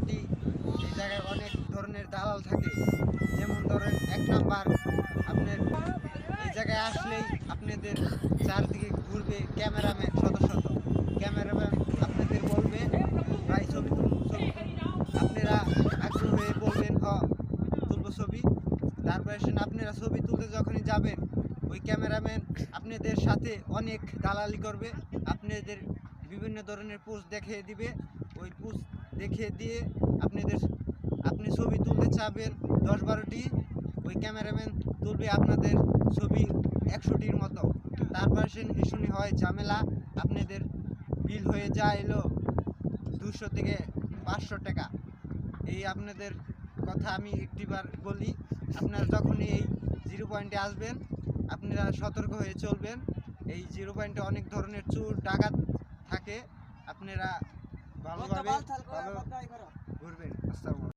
জায়গাটি এই জায়গায় অনেক ধরনের দালাল থাকে। যেমন ধরেন 1 নাম্বার, আপনার এই জায়গায় আসলেই আপনাদের চারদিকে ঘুরবে ক্যামেরাম্যান, শত শত ক্যামেরাম্যান আপনাদের বলবে ভাই ছবি তুলুন ছবি তুলুন। আপনারা আগ্রহ হয়ে বলবেন তুলবো ছবি। তারপরে আপনারা ছবি তুলতে যখনই যাবেন ওই ক্যামেরাম্যান আপনাদের সাথে অনেক দালালি করবে, আপনাদের বিভিন্ন ধরনের পোস্ট দেখিয়ে দিবে। ওই পোস্ট দেখিয়ে দিয়ে আপনি ছবি তুলতে চাবেন 10-12টি, ওই ক্যামেরাম্যান তুলবে আপনাদের ছবি 100টির মতো। তারপর শুনি হয় ঝামেলা, আপনাদের বিল হয়ে যায় 200 থেকে 500 টাকা। এই আপনাদের কথা আমি একটিবার বলি, আপনারা যখনই এই 0 পয়েন্টে আসবেন আপনারা সতর্ক হয়ে চলবেন। এই 0 পয়েন্টে অনেক ধরনের চোর ডাকাত থাকে, আপনারা ভালোভাবে ঘুরবেন। আসসালামু আলাইকুম।